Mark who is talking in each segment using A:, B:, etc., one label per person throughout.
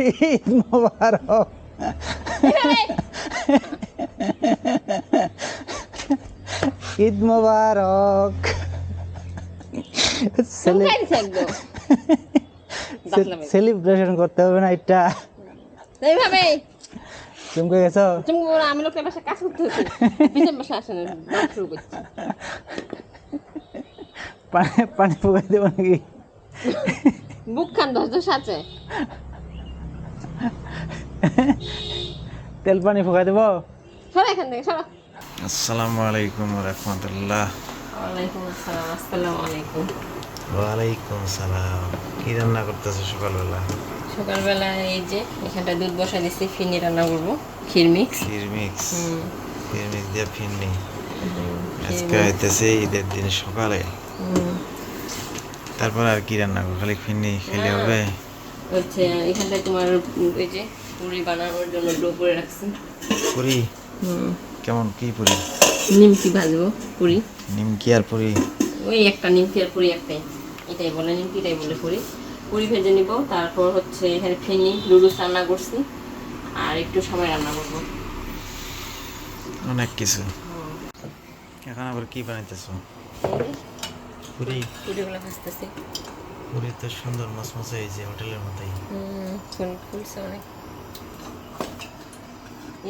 A: ঈদ মোবারক। ঈদ মোবারক। Celebration করতে হবে না এটা।
B: এইভাবে
A: চমকে গেছো?
B: আমি লোকের বাসায় কাজ করতে হচ্ছে, পিছন বাসায় আসে না, দাম শুরু করছি।
A: পানি ফুকাই দেবো নাকি?
B: বুক খান 10 আছে,
A: তেল পানি ফুকাই দেবো?
B: সরো এখান থেকে, সরো।
C: আসসালামু আলাইকুম রহমতুল্লাহ।
B: ওয়ালাইকুম আসসালাম। আসসালামু আলাইকুম।
C: ওয়ালাইকুম সালাম। কি রান্না করতেছো সকালবেলা?
B: সকালবেলা এই যে এখানটা দুধ বসাই দিচ্ছি, ফিরনি রান্না করবো, ক্ষীর মিক্স।
C: ক্ষীর মিক্স দিয়ে ফিরনি। আজকে হইতেছে ঈদের দিন সকালে, তারপর আর কি রান্না করবো? খালি ফিরনি খেলে হবে?
B: হচ্ছে এখানটায় তোমার ওই যে পুরি বানানোর জন্য ডো করে রাখছি।
C: পুরি? কেমন কি পুরি?
B: নিমকি ভাজবো, পুরি।
C: নিমকি আর পুরি?
B: ওই একটা নিমকি আর পুরি একটাই, এটাই বলে নিমকি, এটাই বলে পুরি। পুরি ভেজে নিব, তারপর হচ্ছে এখানে ফেনি লুডুস রান্না করছি, আর একটু সময় রান্না করবো।
C: অনেক কিছু। এখন আবার কি বানাইতেছো? পুরি?
B: পুরিগুলো ভাজতেছি।
C: পুরি তো সুন্দর মচমচে হয়েছে, হোটেলের মতোই।
B: ফুলছে অনেক।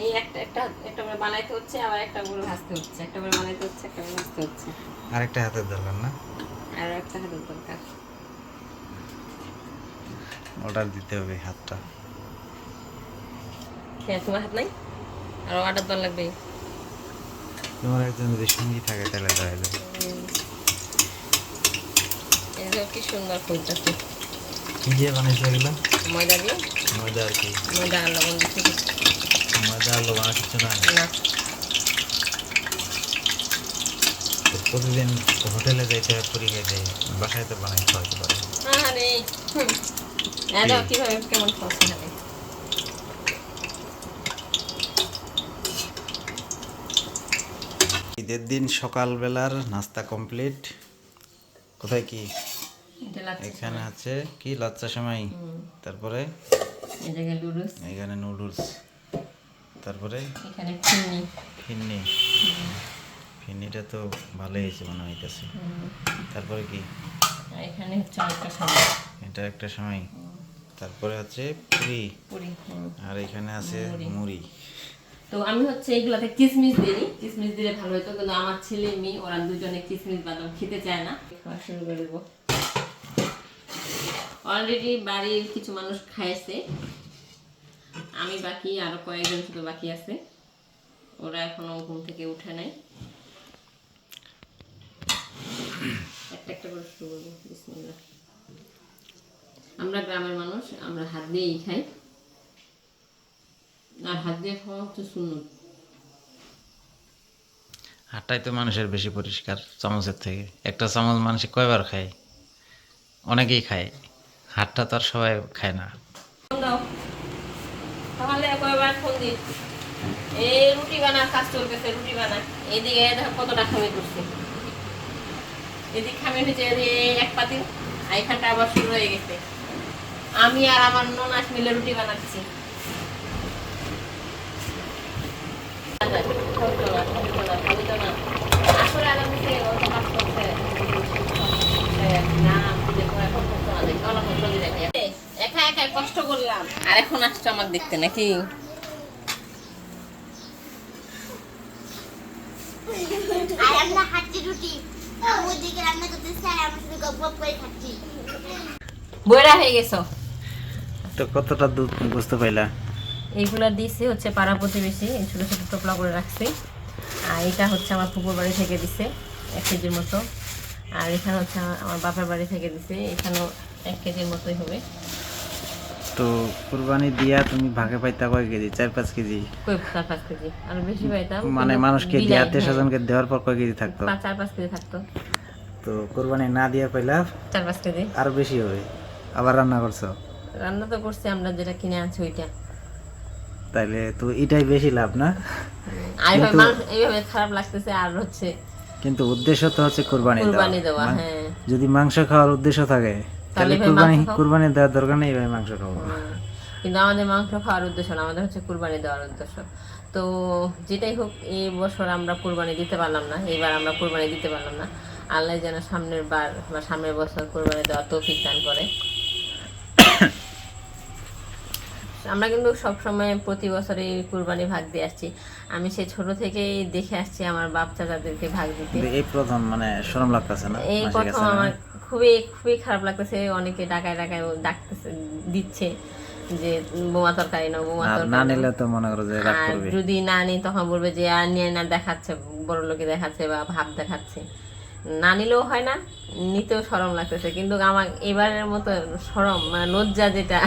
B: এই একটা একটা একটা করে বানাইতে হচ্ছে, আবার একটা করে ভাজতে হচ্ছে, একটা করে বানাইতে হচ্ছে, একটা করে ভাজতে হচ্ছে।
C: আরেকটা হাতের দরকার না?
B: আর একটা হাতের দরকার।
C: অর্ডার দিতে হবে হাতটা।
B: হ্যাঁ, তোমার হাত নাই? আর অর্ডার দেওয়া লাগবে।
C: তোমার একজন যদি সঙ্গী থাকে তাহলে দেওয়া যায়।
B: এই যে কি সুন্দর ফুলতেছে।
C: কি দিয়ে বানাইছো এগুলো?
B: ময়দা দিয়ে।
C: ময়দা আর কি?
B: ময়দা আর লবণ দিচ্ছি।
C: ময়দা আর লবণ আর কিছু না?
B: না।
C: প্রতিদিন হোটেলে যাইতে হয় পুরি খাইতে, বাসায় তো বানাই খাওয়াতে পারে।
B: আরে এরা কিভাবে কেমন খাচ্ছে না?
C: ঈদের দিন সকালবেলার নাস্তা কমপ্লিট। কোথায় কি? এখানে আছে কি লাচ্চা সেমাই, তারপরে এখানে নুডলস, তারপরে
B: এখানে
C: ফিরনি। ফিরনিটা তো ভালোই হয়েছে মনে হইতেছে। তারপরে কি?
B: এখানে হচ্ছে আরেকটা সময়,
C: এটা একটা সময়। তারপরে আছে পুরি, আর এখানে আছে মুড়ি।
B: তো আমি হচ্ছে এগুলাতে কিসমিস দিই, কিসমিস দিলে ভালো হতো, কিন্তু আমার ছেলে মেয়ে ওরা দুজনে কিসমিস বাদাম খেতে চায় না। খাওয়া শুরু করে দেবো। অলরেডি বাড়ির কিছু মানুষ খাইছে, আমি বাকি, আরো কয়েকজন শুধু বাকি আছে, ওরা এখনো ঘুম থেকে উঠে নাই। একটা একটা করে শুরু করবো। বিসমিল্লাহ। আমরা গ্রামের মানুষ, আমরা হাত দিয়েই খাই, আর হাত দিয়ে খাওয়া হচ্ছে সুন্নত।
C: হাতটাই তো মানুষের বেশি পরিষ্কার চামচের থেকে। একটা চামচ মানুষ কয়বার খায়? অনেকেই খায়, হাতটা তো আর সবাই খায় না।
B: তাহলে কয়বার ফোন দিই, এই রুটি বানা, কাজ চলতেছে, রুটি বানা। এইদিকে দেখো কতটা খামি করছে, এদিকে খামি হয়েছে এক পাতিল, এখানটা আবার শুরু হয়ে গেছে। আমি আর আমার ননাস মিলে রুটি বানাচ্ছি। আসলে একা একা কষ্ট করলাম, আর এখন আসছো আমার দেখতে নাকি? বইরা হয়ে গেছো
C: তো কতটা দুধ বুঝতে পাইলা?
B: এইগুলা দিয়েছি হচ্ছে পাড়া প্রতিবেশী, ছোট ছোট টোপলা করে রাখছি। আর এটা হচ্ছে আমার ফুপুর বাড়ি থেকে দিছে 1 কেজির মতো, আর এখানে হচ্ছে আমার বাপের বাড়ি থেকে দিছে, এখানেও 1 কেজির মতোই হবে।
C: তো কুরবানি দিয়া তুমি ভাগে পাইতা কয় কেজি? 4-5 কেজি?
B: কই 4-5 কেজি, আর বেশি পাইতাম।
C: মানে মানুষকে দিয়ে আত্মীয় স্বজনকে দেওয়ার পর কয় কেজি থাকতো?
B: 4-5 কেজি থাকতো।
C: তো কুরবানি না দিয়া পাইলা
B: 4-5 কেজি।
C: আরো বেশি হবে। আবার রান্না করছো?
B: রান্না তো করছি, আমরা যেটা কিনে আনছি ওইটা।
C: তাইলে তো এটাই বেশি লাভ না?
B: এইভাবে খারাপ লাগতেছে, আর হচ্ছে
C: কিন্তু উদ্দেশ্য তো হচ্ছে কুরবানি
B: দেওয়া। হ্যাঁ,
C: যদি মাংস খাওয়ার উদ্দেশ্য থাকে তাহলে কুরবানি দেওয়ার দরকার নেই, ভাই মাংস খাবো।
B: কিন্তু আমাদের মাংস খাওয়ার উদ্দেশ্য না, আমাদের হচ্ছে কুরবানি দেওয়ার উদ্দেশ্য। তো যেটাই হোক, এই বছর আমরা কুরবানি দিতে পারলাম না, এইবার আমরা কুরবানি দিতে পারলাম না। আল্লাহ যেন সামনের বার বা সামনের বছর কুরবানি দেওয়ার তৌফিক দান করে। আমরা কিন্তু সবসময় প্রতি বছরই কুরবানি ভাগ দিয়ে আসছি। আমি সে ছোট থেকেই দেখে আসছি আমার বাপ চাচাদেরকে ভাগ দিতে।
C: এই প্রথম মানে শরম লাগতেছে না?
B: এই প্রথম আমার খুবই খুবই খারাপ লাগতেছে। অনেকে ডাকায় ডাকতেছে, দিচ্ছে যে বোমা তরকারি নাও, বোমা তরকারি
C: না
B: নাও।
C: নিলে তো মনে করো যে রাগ
B: আর
C: করবে।
B: যদি না নিই তখন বলবে যে আর নিয়ে না, দেখাচ্ছে, বড় লোকে দেখাচ্ছে বা ভাব দেখাচ্ছে। না নিলেও হয় না, নিতেও শরম লাগতেছে। কিন্তু আমার এবারের মতো শরম মানে লজ্জা যেটা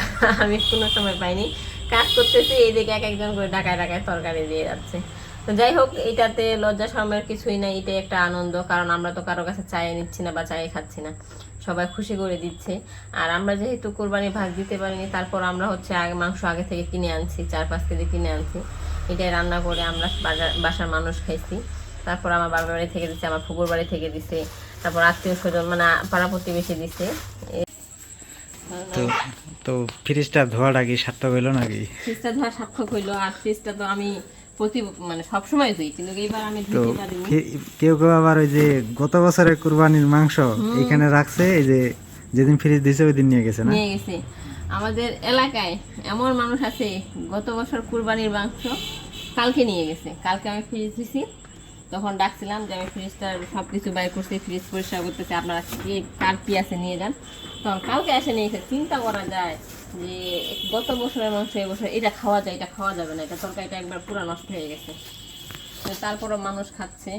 B: আমি কোনো সময় পাইনি। কাজ করতেছি, এইদিকে এক একজন করে ডাকায় তরকারি দিয়ে যাচ্ছে। তো যাই হোক, এটাতে লজ্জা শরমের কিছুই নাই, এটাই একটা আনন্দ। কারণ আমরা তো কারো কাছে চাইয়ে নিচ্ছি না বা চাইয়ে খাচ্ছি না, সবাই খুশি করে দিচ্ছে। আর আমরা যেহেতু কোরবানি ভাগ দিতে পারিনি, তারপর আমরা হচ্ছে মাংস আগে থেকে কিনে আনছি, 4-5 কেজি কিনে আনছি। এটাই রান্না করে আমরা বাসার মানুষ খাইছি। তারপর আমার বাবার বাড়ি থেকে দিচ্ছে, আমার ফুপুর বাড়ি থেকে দিচ্ছে, তারপর আত্মীয় স্বজন মানে পাড়া প্রতিবেশী দিচ্ছে।
C: তো তো ফ্রিজটা ধোয়াটা কি সার্থক হইলো নাকি?
B: ফ্রিজটা ধোয়া সার্থক হইলো। আর ফ্রিজটা তো আমি মানে সবসময় ধুই, কিন্তু এইবার আমি
C: তো
B: ধুতে পারিনি।
A: কেউ কেউ আবার ওই যে গত বছরের কুরবানির মাংস এখানে রাখছে, এই যে যেদিন ফ্রিজ দিছে ওই দিন নিয়ে গেছে না?
B: নিয়ে গেছে। আমাদের এলাকায় এমন মানুষ আছে, গত বছর কুরবানির মাংস কালকে নিয়ে গেছে। কালকে আমি ফ্রিজ দিছি, তখন ডাকছিলাম যে আমি ফ্রিজটার সব কিছু বাইর করছি, ফ্রিজ পরিষ্কার করতেছি, আপনারা কার কি আছে নিয়ে যান। তখন কালকে এসে নিয়ে গেছে। চিন্তা করা যায় যে গত বছরের মাংস এবছর এটা খাওয়া যায়, এটা খাওয়া যাবে না, এটা তরকারিটা একবার পুরো নষ্ট হয়ে গেছে। তো তারপরও মানুষ খাচ্ছে।